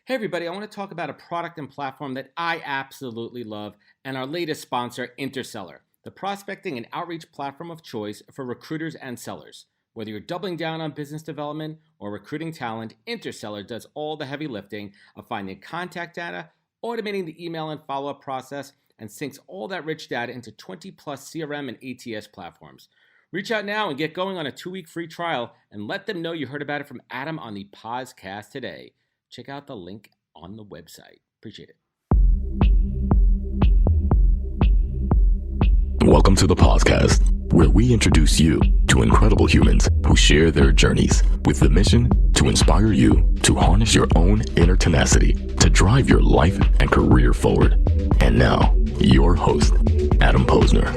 Hey everybody, I want to talk about a product and platform that I absolutely love and our latest sponsor, Interseller, the prospecting and outreach platform of choice for recruiters and sellers. Whether you're doubling down on business development or recruiting talent, Interseller does all the heavy lifting of finding contact data, automating the email and follow-up process, and syncs all that rich data into 20 plus CRM and ATS platforms. Reach out now and get going on a 2-week free trial and let them know you heard about it from Adam on the podcast today. Check out the link on the website. Appreciate it. Welcome to the podcast, where we introduce you to incredible humans who share their journeys with the mission to inspire you to harness your own inner tenacity to drive your life and career forward. And now, your host, Adam Posner.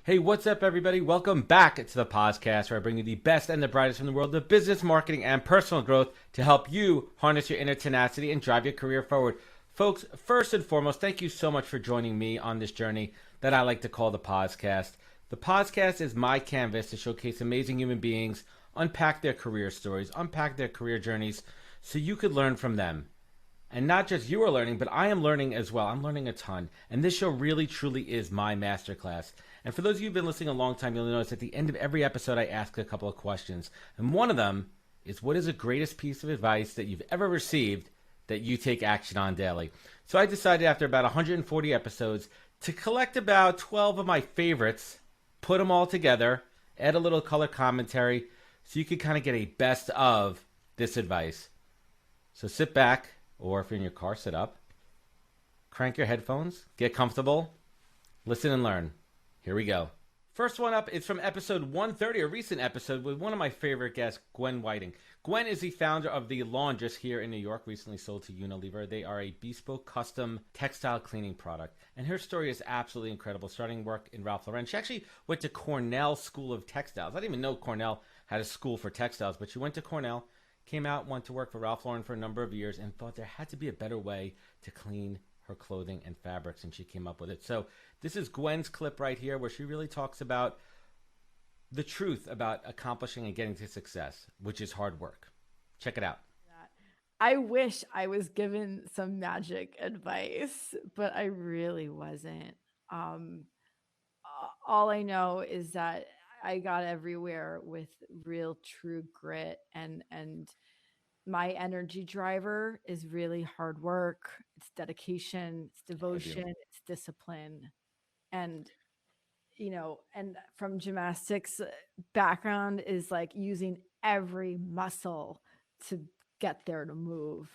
Hey, what's up, everybody? Welcome back to the podcast, where I bring you the best and the brightest from the world of business, marketing, and personal growth to help you harness your inner tenacity and drive your career forward. Folks, first and foremost, thank you so much for joining me on this journey that I like to call the podcast. The podcast is my canvas to showcase amazing human beings, unpack their career stories, unpack their career journeys, so you could learn from them. And not just you are learning, but I am learning as well. I'm learning a ton. And this show really, truly is my masterclass. And for those of you who've been listening a long time, you'll notice at the end of every episode, I ask a couple of questions. And one of them is, what is the greatest piece of advice that you've ever received that you take action on daily? So I decided after about 140 episodes to collect about 12 of my favorites, put them all together, add a little color commentary, so you could kind of get a best of this advice. So sit back, or if you're in your car, sit up, crank your headphones, get comfortable, listen and learn. Here we go. First one up is from episode 130, a recent episode with one of my favorite guests, Gwen Whiting. Gwen is the founder of The Laundress here in New York, recently sold to Unilever. They are a bespoke, custom textile cleaning product. And her story is absolutely incredible, starting work in Ralph Lauren. She actually went to Cornell School of Textiles. I didn't even know Cornell had a school for textiles, but she went to Cornell, came out, went to work for Ralph Lauren for a number of years, and thought there had to be a better way to clean her clothing and fabrics, and she came up with it. So this is Gwen's clip right here, where she really talks about the truth about accomplishing and getting to success, which is hard work. Check it out. I wish I was given some magic advice, but I really wasn't. All I know is that I got everywhere with real true grit, and my energy driver is really hard work. It's dedication, it's devotion, it's discipline. And, and from gymnastics background is like using every muscle to get there to move.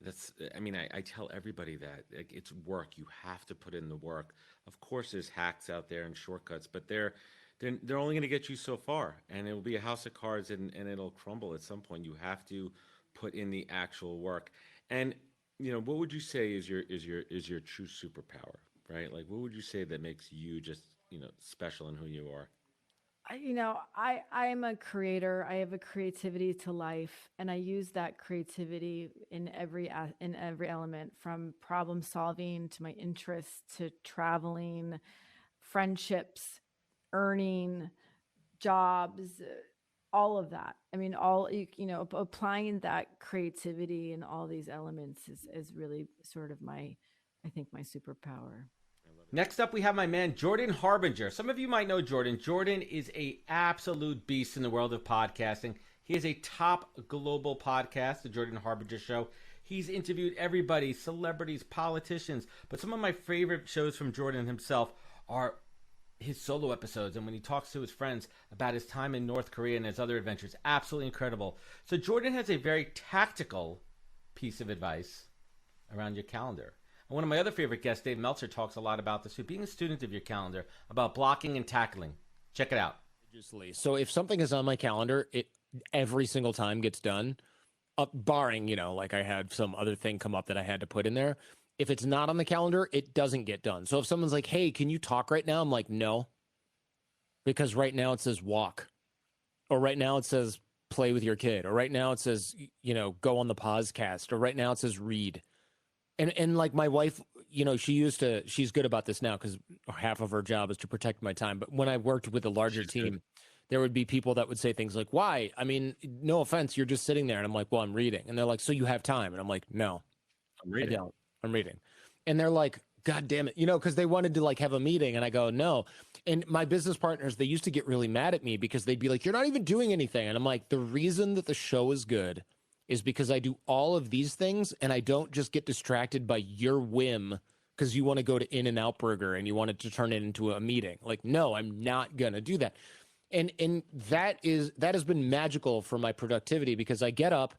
I tell everybody that it's work. You have to put in the work. Of course, there's hacks out there and shortcuts, but they're only going to get you so far, and it will be a house of cards, and it'll crumble at some point. You have to put in the actual work. And what would you say is your true superpower, right? Like, what would you say that makes you just special in who you are? I'm a creator. I have a creativity to life, and I use that creativity in every element, from problem solving to my interests to traveling, friendships, earning, jobs, all of that. Applying that creativity in all these elements is really sort of my superpower. Next up, we have my man, Jordan Harbinger. Some of you might know Jordan. Jordan is an absolute beast in the world of podcasting. He has a top global podcast, The Jordan Harbinger Show. He's interviewed everybody, celebrities, politicians. But some of my favorite shows from Jordan himself are his solo episodes, and when he talks to his friends about his time in North Korea and his other adventures. Absolutely incredible. So Jordan has a very tactical piece of advice around your calendar. And one of my other favorite guests, Dave Meltzer, talks a lot about this, being a student of your calendar, about blocking and tackling. Check it out. So if something is on my calendar, it every single time gets done, barring, like I had some other thing come up that I had to put in there. If it's not on the calendar, it doesn't get done. So if someone's like, hey, can you talk right now? I'm like, no, because right now it says walk, or right now it says play with your kid, or right now it says, go on the podcast, or right now it says read. And like my wife, she's good about this now because half of her job is to protect my time. But when I worked with a larger team, there would be people that would say things like, why? I mean, no offense, you're just sitting there. And I'm like, well, I'm reading. And they're like, so you have time? And I'm like, no, I don't. I'm reading. And they're like, God damn it. Because they wanted to like have a meeting. And I go, no. And my business partners, they used to get really mad at me because they'd be like, you're not even doing anything. And I'm like, the reason that the show is good is because I do all of these things and I don't just get distracted by your whim because you want to go to In-N-Out Burger and you want it to turn it into a meeting. Like, no, I'm not going to do that. And that has been magical for my productivity because I get up,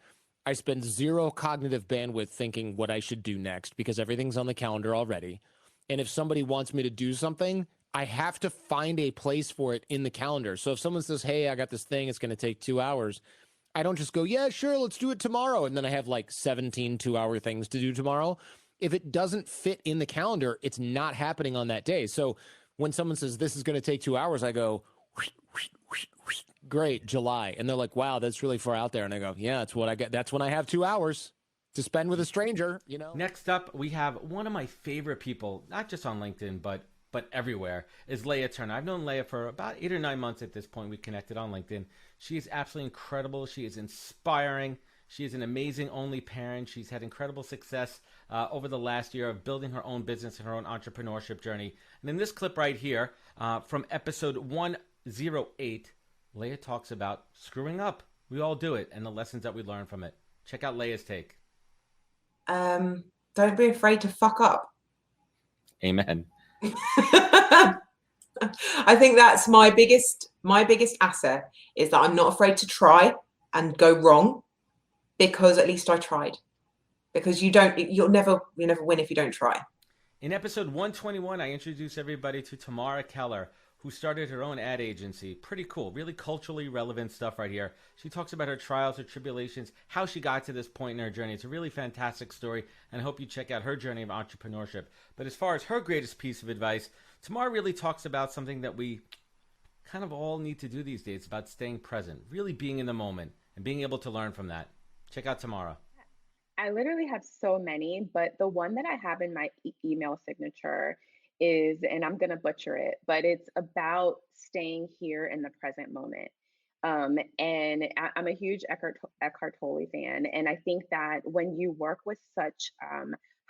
I spend zero cognitive bandwidth thinking what I should do next because everything's on the calendar already. And if somebody wants me to do something, I have to find a place for it in the calendar. So if someone says, hey, I got this thing, it's going to take 2 hours, I don't just go, yeah, sure, let's do it tomorrow. And then I have like 17 2-hour things to do tomorrow. If it doesn't fit in the calendar, it's not happening on that day. So when someone says this is going to take 2 hours, I go, great, July. And they're like, wow, that's really far out there. And I go, yeah, that's what I get. That's when I have 2 hours to spend with a stranger, Next up, we have one of my favorite people, not just on LinkedIn, but everywhere, is Lea Turner. I've known Lea for about 8 or 9 months at this point. We connected on LinkedIn. She is absolutely incredible. She is inspiring. She is an amazing only parent. She's had incredible success over the last year of building her own business and her own entrepreneurship journey. And in this clip right here, from episode 108, Lea talks about screwing up. We all do it, and the lessons that we learn from it. Check out Lea's take. Don't be afraid to fuck up. Amen. I think that's my biggest asset is that I'm not afraid to try and go wrong because at least I tried. Because you'll never win if you don't try. In episode 121, I introduced everybody to Tamara Keller, who started her own ad agency. Pretty cool, really culturally relevant stuff right here. She talks about her trials, her tribulations, how she got to this point in her journey. It's a really fantastic story, and I hope you check out her journey of entrepreneurship. But as far as her greatest piece of advice, Tamara really talks about something that we kind of all need to do these days, about staying present, really being in the moment, and being able to learn from that. Check out Tamara. I literally have so many, but the one that I have in my email signature is, and I'm going to butcher it, but it's about staying here in the present moment. And I'm a huge Eckhart Tolle fan. And I think that when you work with such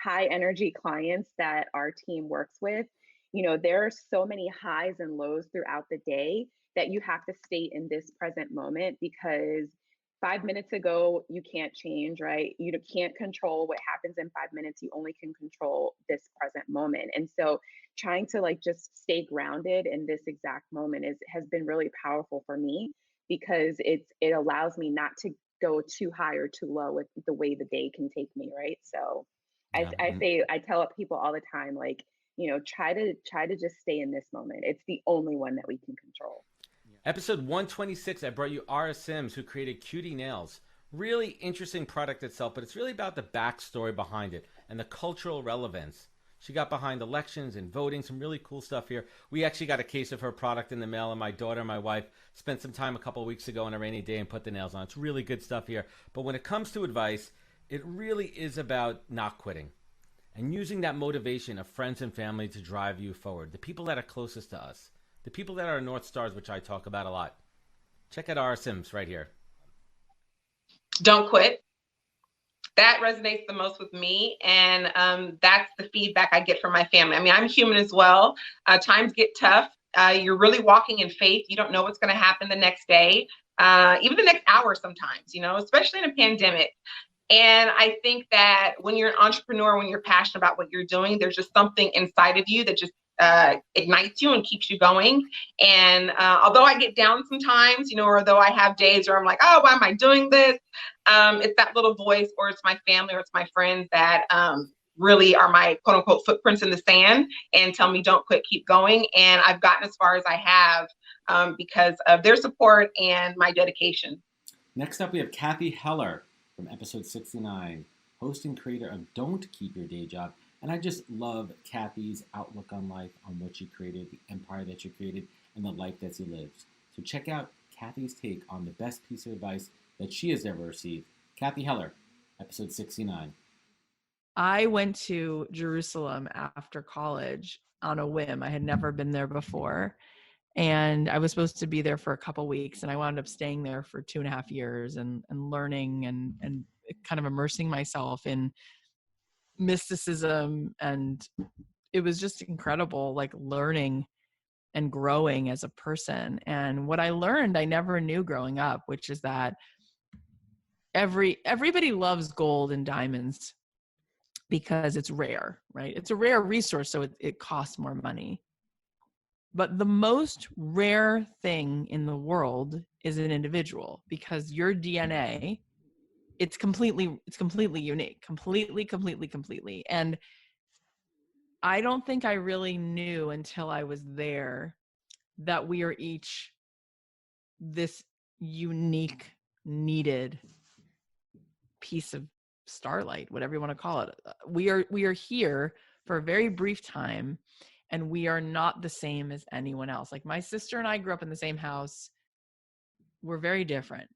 high energy clients that our team works with, there are so many highs and lows throughout the day that you have to stay in this present moment because 5 minutes ago, you can't change, right? You can't control what happens in 5 minutes. You only can control this present moment. And so trying to just stay grounded in this exact moment has been really powerful for me because it allows me not to go too high or too low with the way the day can take me, right? So I tell people all the time, try to just stay in this moment. It's the only one that we can control. Episode 126, I brought you Arah Sims, who created Cutie Nails. Really interesting product itself, but it's really about the backstory behind it and the cultural relevance. She got behind elections and voting, some really cool stuff here. We actually got a case of her product in the mail, and my daughter and my wife spent some time a couple of weeks ago on a rainy day and put the nails on. It's really good stuff here. But when it comes to advice, it really is about not quitting and using that motivation of friends and family to drive you forward, the people that are closest to us. The people that are North Stars, which I talk about a lot. Check out Arah Sims right here. Don't quit. That resonates the most with me. And that's the feedback I get from my family. I mean, I'm human as well. Times get tough. You're really walking in faith. You don't know what's going to happen the next day, even the next hour sometimes, especially in a pandemic. And I think that when you're an entrepreneur, when you're passionate about what you're doing, there's just something inside of you that just ignites you and keeps you going. And although I get down sometimes, or although I have days where I'm like, oh, why am I doing this? It's that little voice, or it's my family, or it's my friends that really are my quote unquote footprints in the sand and tell me don't quit, keep going. And I've gotten as far as I have because of their support and my dedication. Next up, we have Cathy Heller from episode 69, host and creator of Don't Keep Your Day Job. And I just love Cathy's outlook on life, on what she created, the empire that she created, and the life that she lives. So check out Cathy's take on the best piece of advice that she has ever received. Cathy Heller, episode 69. I went to Jerusalem after college on a whim. I had never been there before. And I was supposed to be there for a couple weeks, and I wound up staying there for 2.5 years and learning and kind of immersing myself in mysticism. And it was just incredible, like learning and growing as a person. And what I learned, I never knew growing up, which is that everybody loves gold and diamonds because it's rare, right? It's a rare resource, so it costs more money. But the most rare thing in the world is an individual, because your DNA, it's completely unique, completely. And I don't think I really knew until I was there that we are each this unique, needed piece of starlight, whatever you want to call it. We are here for a very brief time, and we are not the same as anyone else. Like my sister and I grew up in the same house. We're very different.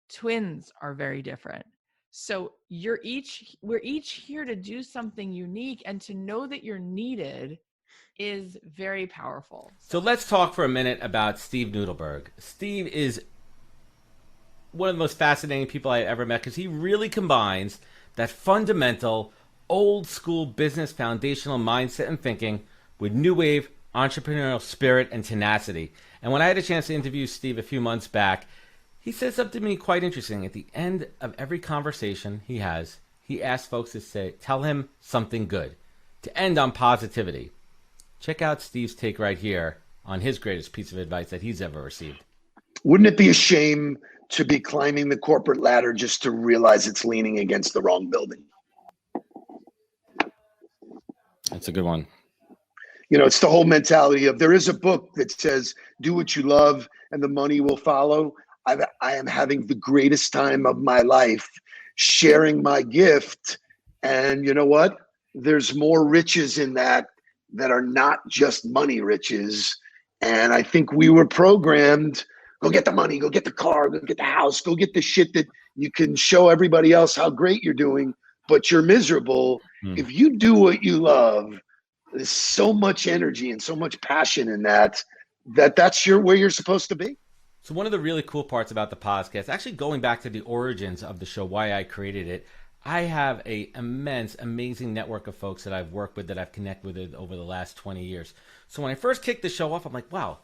Twins are very different. So we're each here to do something unique, and to know that you're needed is very powerful. So let's talk for a minute about Steve Nudelberg. Steve is one of the most fascinating people I ever met, because he really combines that fundamental old school business foundational mindset and thinking with new wave entrepreneurial spirit and tenacity. And when I had a chance to interview Steve a few months back, he said something to me quite interesting. At the end of every conversation he has, he asks folks to tell him something good, to end on positivity. Check out Steve's take right here on his greatest piece of advice that he's ever received. Wouldn't it be a shame to be climbing the corporate ladder just to realize it's leaning against the wrong building? That's a good one. You know, it's the whole mentality of, there is a book that says, do what you love and the money will follow. I am having the greatest time of my life sharing my gift. And you know what? There's more riches in that are not just money riches. And I think we were programmed, go get the money, go get the car, go get the house, go get the shit that you can show everybody else how great you're doing, but you're miserable. If you do what you love, there's so much energy and so much passion in that's where you're supposed to be. So one of the really cool parts about the podcast, actually going back to the origins of the show, why I created it, I have a immense, amazing network of folks that I've worked with, that I've connected with over the last 20 years. So when I first kicked the show off, I'm like, wow,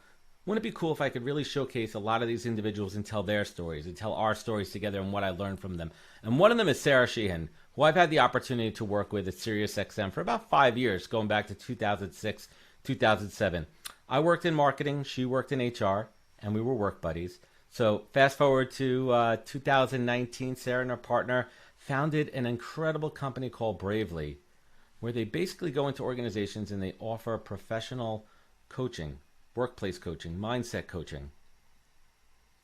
wouldn't it be cool if I could really showcase a lot of these individuals and tell their stories and tell our stories together and what I learned from them. And one of them is Sarah Sheehan, who I've had the opportunity to work with at SiriusXM for about 5 years, going back to 2006, 2007. I worked in marketing, she worked in HR, and we were work buddies. So fast forward to 2019, Sarah and her partner founded an incredible company called Bravely, where they basically go into organizations and they offer professional coaching, workplace coaching, mindset coaching,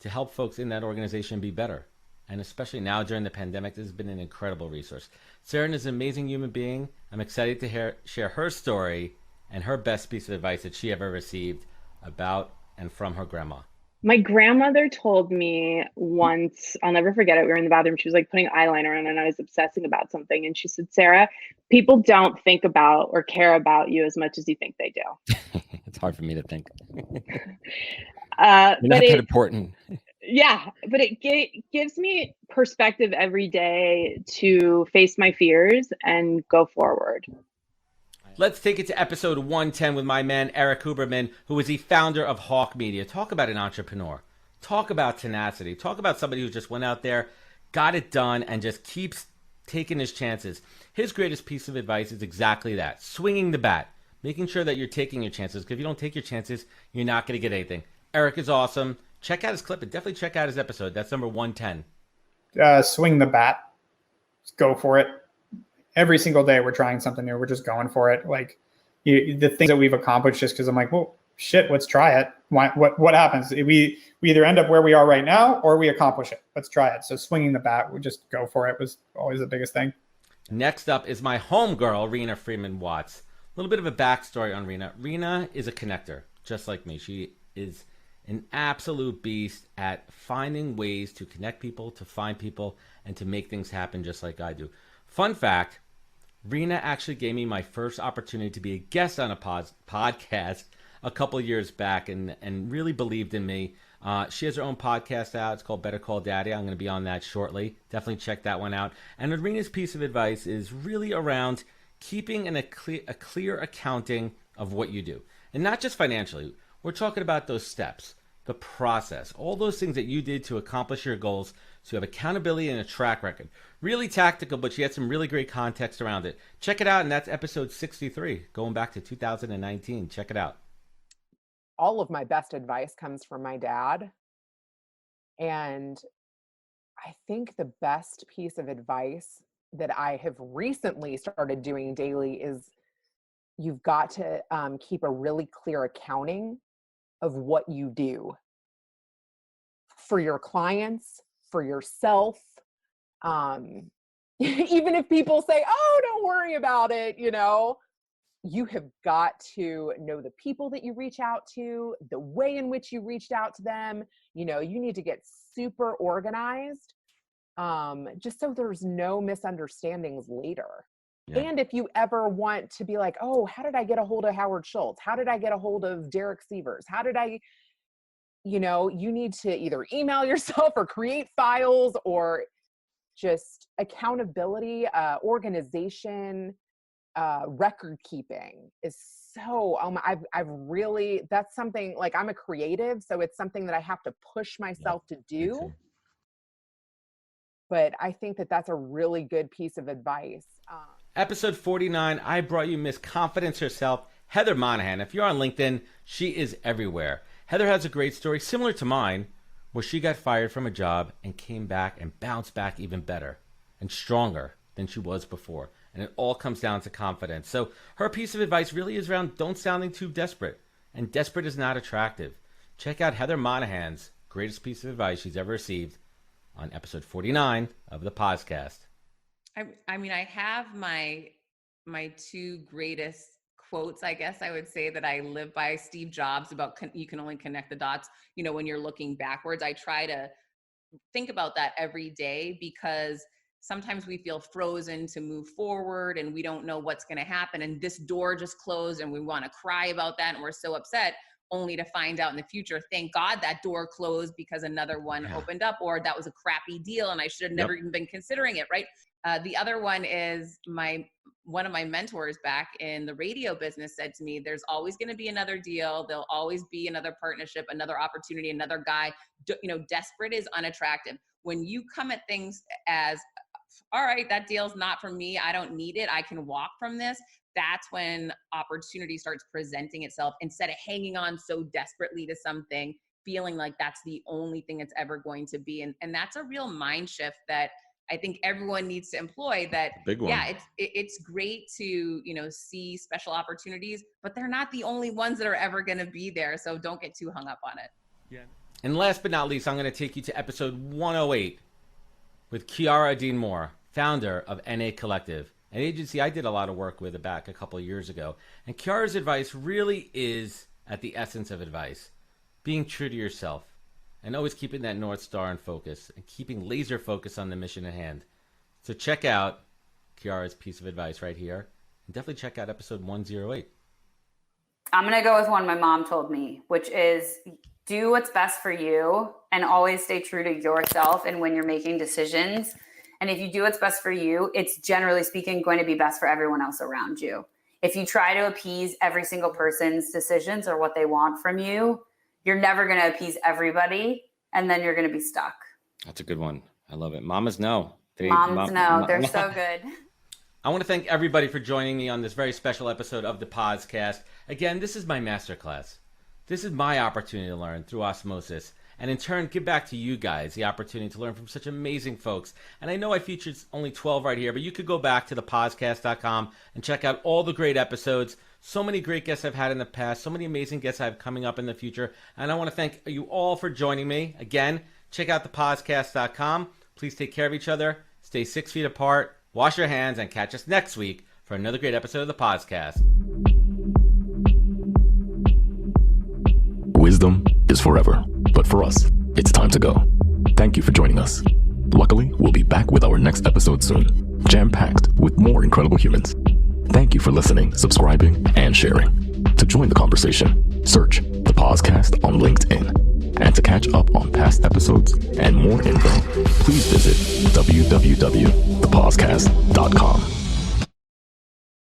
to help folks in that organization be better. And especially now during the pandemic, this has been an incredible resource. Sarah is an amazing human being. I'm excited to share her story and her best piece of advice that she ever received about and from her grandma. My grandmother told me once, I'll never forget it, we were in the bathroom, she was like putting eyeliner on and I was obsessing about something. And she said, Sarah, people don't think about or care about you as much as you think they do. It's hard for me to think. But Not that important. Yeah, but it gives me perspective every day to face my fears and go forward. Let's take it to episode 110 with my man, Erik Huberman, who is the founder of Hawk Media. Talk about an entrepreneur. Talk about tenacity. Talk about somebody who just went out there, got it done, and just keeps taking his chances. His greatest piece of advice is exactly that, swinging the bat, making sure that you're taking your chances, because if you don't take your chances, you're not going to get anything. Erik is awesome. Check out his clip, and definitely check out his episode. That's number 110. Swing the bat. Just go for it. Every single day we're trying something new. We're just going for it. Like the things that we've accomplished, just because I'm like, well, shit, let's try it. What happens? We either end up where we are right now or we accomplish it. Let's try it. So swinging the bat, we just go for it was always the biggest thing. Next up is my homegirl, Reena Friedman Watts. A little bit of a backstory on Reena. Reena is a connector, just like me. She is an absolute beast at finding ways to connect people, to find people, and to make things happen just like I do. Fun fact, Reena actually gave me my first opportunity to be a guest on a podcast a couple years back and really believed in me. She has her own podcast out. It's called Better Call Daddy. I'm going to be on that shortly. Definitely check that one out. And Reena's piece of advice is really around keeping a clear accounting of what you do. And not just financially. We're talking about those steps, the process, all those things that you did to accomplish your goals, so you have accountability and a track record. Really tactical, but she had some really great context around it. Check it out, and that's episode 63, going back to 2019. Check it out. All of my best advice comes from my dad. And I think the best piece of advice that I have recently started doing daily is you've got to keep a really clear accounting of what you do for your clients, for yourself. Even if people say, oh, don't worry about it, you have got to know the people that you reach out to, the way in which you reached out to them. You need to get super organized, just so there's no misunderstandings later. Yeah. And if you ever want to be like, oh, how did I get a hold of Howard Schultz? How did I get a hold of Derek Sievers? How did I, you need to either email yourself or create files, or just accountability, organization, record keeping is so, I've really, that's something, like, I'm a creative, so it's something that I have to push myself to do. But I think that that's a really good piece of advice. Episode 49, I brought you Miss Confidence herself, Heather Monahan. If you're on LinkedIn, she is everywhere. Heather has a great story similar to mine, where she got fired from a job and came back and bounced back even better and stronger than she was before. And it all comes down to confidence. So her piece of advice really is around don't sounding too desperate. And desperate is not attractive. Check out Heather Monahan's greatest piece of advice she's ever received on episode 49 of the podcast. I mean, I have my two greatest quotes, I guess I would say, that I live by. Steve Jobs about you can only connect the dots, when you're looking backwards. I try to think about that every day, because sometimes we feel frozen to move forward and we don't know what's going to happen. And this door just closed and we want to cry about that. And we're so upset, only to find out in the future, thank God that door closed because another one opened up, or that was a crappy deal and I should have never even been considering it, right? The other one is one of my mentors back in the radio business said to me, there's always going to be another deal. There'll always be another partnership, another opportunity, another guy. Desperate is unattractive. When you come at things as, all right, that deal's not for me, I don't need it, I can walk from this, that's when opportunity starts presenting itself, instead of hanging on so desperately to something, feeling like that's the only thing it's ever going to be. And that's a real mind shift that I think everyone needs to employ. That, big one. Yeah, it's great to, see special opportunities, but they're not the only ones that are ever going to be there. So don't get too hung up on it. Yeah. And last but not least, I'm going to take you to episode 108 with Chiara Adin Moore, founder of NA Collective, an agency I did a lot of work with back a couple of years ago. And Chiara's advice really is at the essence of advice, being true to yourself and always keeping that North Star in focus and keeping laser focus on the mission at hand. So check out Chiara's piece of advice right here, and definitely check out episode 108. I'm going to go with one my mom told me, which is do what's best for you and always stay true to yourself. And when you're making decisions, and if you do what's best for you, it's generally speaking going to be best for everyone else around you. If you try to appease every single person's decisions or what they want from you, you're never going to appease everybody, and then you're going to be stuck. That's a good one. I love it. Mamas know. Moms know. They're so good. I want to thank everybody for joining me on this very special episode of the podcast. Again, this is my masterclass. This is my opportunity to learn through osmosis, and in turn give back to you guys the opportunity to learn from such amazing folks. And I know I featured only 12 right here, but you could go back to thepodcast.com and check out all the great episodes. So many great guests I've had in the past, so many amazing guests I have coming up in the future. And I want to thank you all for joining me. Again, check out thepodcast.com. Please take care of each other, stay 6 feet apart, wash your hands, and catch us next week for another great episode of the podcast. Wisdom is forever, but for us, it's time to go. Thank you for joining us. Luckily, we'll be back with our next episode soon, jam-packed with more incredible humans. Thank you for listening, subscribing, and sharing. To join the conversation, Search The Pausecast on LinkedIn. And to catch up on past episodes and more info, please visit www.thepausecast.com.